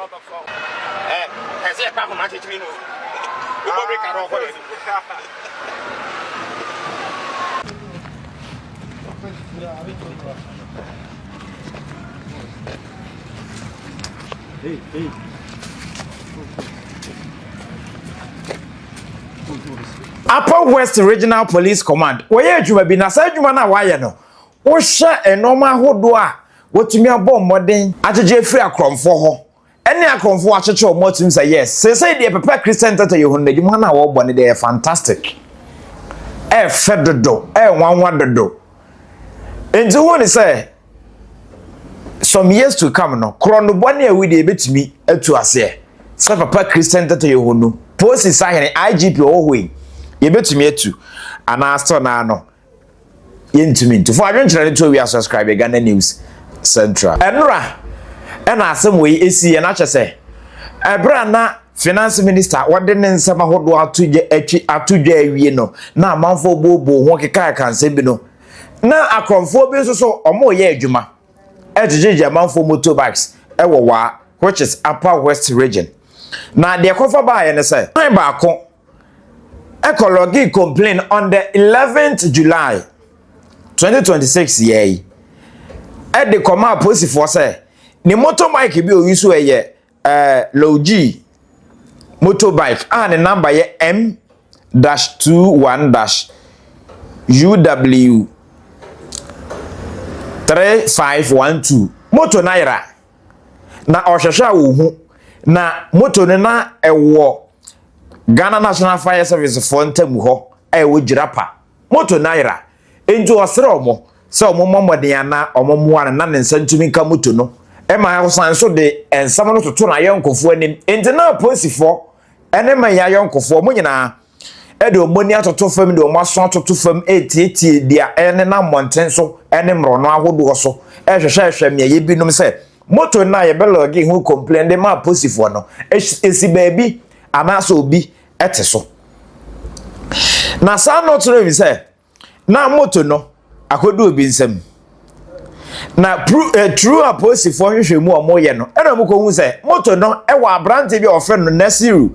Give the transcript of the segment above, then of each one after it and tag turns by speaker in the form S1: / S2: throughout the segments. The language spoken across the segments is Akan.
S1: Has it come from my teaching? You will break out of it.
S2: Hey. Upper West Regional Police Command. Where you may be Nasajuma na why no? Wo hye enoma hodo a wotumi abɔ mmɔden agege free akromfo ho. Ene akromfo akyekye omotum say yes. Say the papa Christian tata ye honda dwuma na wo bɔ ne dey fantastic. Fedodo, wanwa dodo. Enti wo ni say some years to come no krono bɔne a we dey betumi atu ase. Say papa Christian tata ye honu. Post sahene IGP ohwe ye betumi atu ana store na no yentumi nto for adwenkyere to we subscribe Ghana News Central enra ena asem we esi ye na kyese ebra na finance minister wode ne nsema hodo atuje awie no na amanfo bobo ho keka kanse bi no na akromfo bi so omo ye adwuma ejeje amanfo motorbikes ewo wa which is Upper West region. Na de kofa ba ye ne say time baako ecology complain on the 11th July 2026 year e de koma police for say ni motorbike bi o yusu eye low-G motorbike and the number ye M-21-UW 3512 moto naira na ohwehwe wo hu na moto ne na ewo Ghana National Fire Service for ntamu ho ewo girapa moto naira enjo osere omo se omo momode yana omo muana na ne nsantumi nka moto no e ma hosan so de ensam no toto na yonkofo anim enti na posifo ene ma ya yonkofo mo nyina e de omoni atoto fam de omo aso atoto fam etietie dia ene na monten so ene mro no ahodo so e hwehwe me ye binom se moto na ye belogi hu complain de ma posifo no esi baabi amasa obi ete so na sa no tro bi se na moto no akodo obi nsam na true aposifo hwehwemu omoye no ena mu ko hu se moto no e wa abrante bi ofre no Nasiru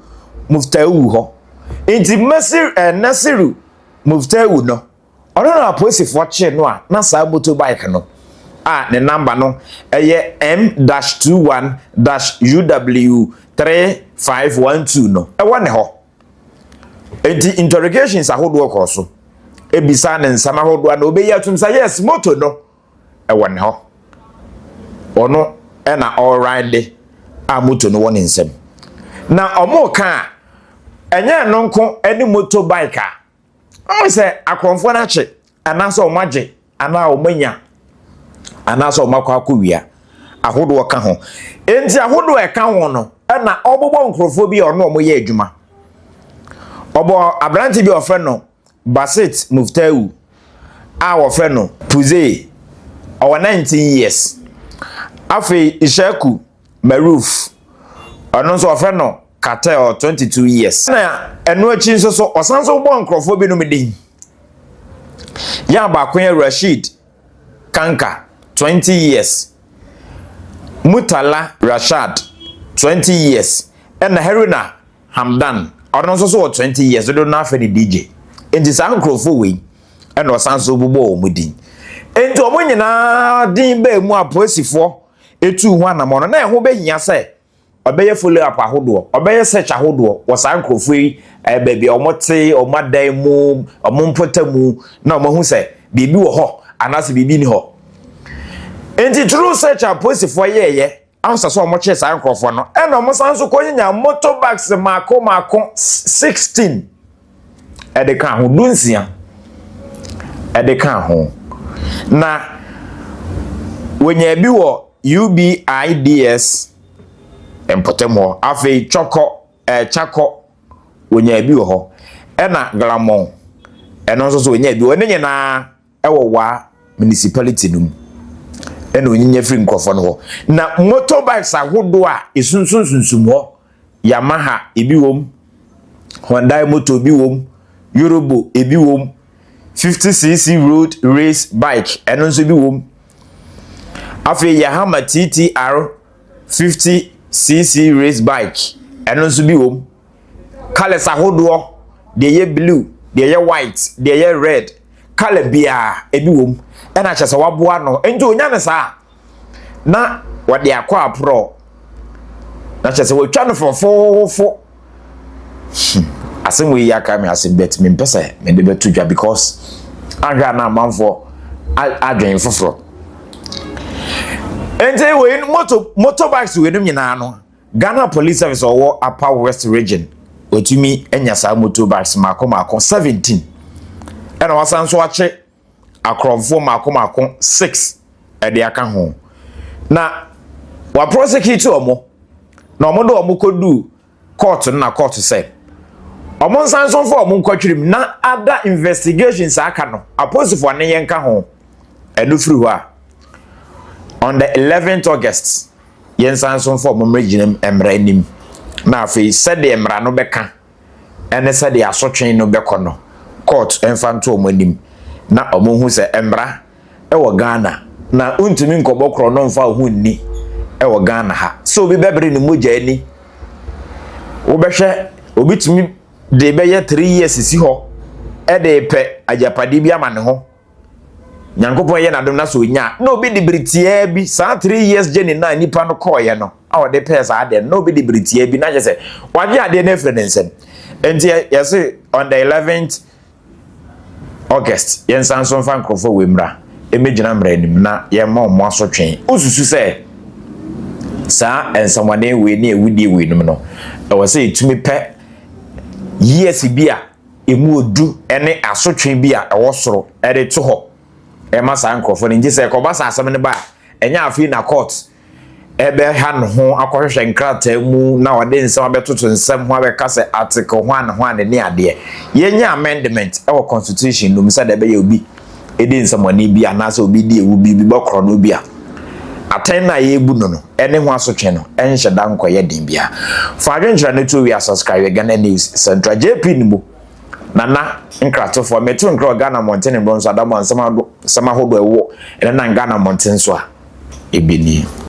S2: Muftawu ho enti Nasiru Muftawu no ono na aposifo che no a na sa motorbike no ne number no eye M-21-UW 3512 no e wone ho enti interrogations ahodo okoso ebisa ne nsama ahodo na obeyi atumsa yes moto no e wone ho ono e na all right a moto no wone nsam na omo ka enye no nko eni motorbike a o se akromfo na che anaso omagye ana omanya anaso omakwa akowia ahodo ka ho enti ahodo e ka ho no e na obobo nkrofo bi ono omoye adwuma obo abranti bi ofre no Basit Muftawu a ofre no Puze owa 19 years afi Ishaku Maruf ono so ofre no Cartel 22 years na eno achi so osanso bo nkrofo bi no medin ya ba kwen Rashid Kanka 20 years Mutala Rashad 20 years and Haruna Hamdan ono so 20 years do na afi DJ enti sa nkrofo we and osanso bubo omudin enti omo nyina din ba mu aposifo etu hu anamono na eho behia se obeye follow up ahodo obeye search ahodo wo sa nkrofo yi baby omote omadan mu omompotamu na omo se bibi wo ho anase bibi ni ho enti true search aposifo yeye ansa so omo che sa nkrofo no e na omo sanso konya motorbikes mako 16 ede kan ho dunsia ede kan ho na wenya bi wo UBIDS empotemo afi chako wenya bi wo ho ena glamon eno so wenya bi woni nyina ewo Wa Municipality num ena onyinya free nkrofo no ho na motorbikes ahodo a esunsunsum ho Yamaha ebi wom Hyundai motor bi wom Yorubo ebi wom 50cc road race bike eno nso bi wom afi Yamaha TTR 50 CC race bike eno nso bi wom colors ahodo de ye blue de ye white de ye red color bia ebi wom ena kyese waboa no enje onya ne saa na wade akwa apro na kyese wotwa no fofofo asem we yaka me asem bet me mpese me de betu dwa because anga na manfo adwen foforo ente we motorbikes we num nyina no Ghana Police Service or Upper West Region otumi enya sa motorbikes mako 17 ena wasan so ache akromfo mako 6 e de aka ho na wa prosecute omo na omo do omo kodu court na court say omo nsan so for omo kwatwirim na other investigations aka no aposifo ne yenka ho enu free ho a on the 11th August yensan so for omo reginem emra nim na afi said emra no beka ene said asotwen no bekono court enfanto omo nim na omo hu se emra e wo Ghana na untumi nkobokro no mfa hu nni e wo Ghana ha so obi bebre ni moja ani wo behwe obitumi de be ye 3 years si ho e de pe ajapade bi amane ho nyankopon ye na dom na so nya na obi de britia bi sa 3 years jeni na nipa no koye no a wo de pe sa ade na obi de britia bi na je se waje ade na efredensem enti yes on the 11th August yensan so fan krofo wemra emegina mra nim na ye ma omo asotwen osusu se sa ensamwane we na ewudi we nim no e wo se etumi pe yes bia emu odu ene asotwen bia e wo soro e de to ho e ma sa nkrofo ne ngise ko ba sa asem ne ba enya afi na court ebe ha no ho akohwehwe nkrata mu na wode nsem abetoto nsem ho abeka se article 1 ne ade yenya amendment e wo constitution no misa de be ye obi edi nsem bi anase obi di ewu bi bokro no bi a aten na ye ebu no ene ho asotwe no enhye da nkoye din bia fa adwenkyera ne to we subscribe Ghana News Central JP nibo nana nkrato for meto nkro Ghana Mountain bronzo adamo nsema hodo ewo ene na Ghana Mountain so a ebeni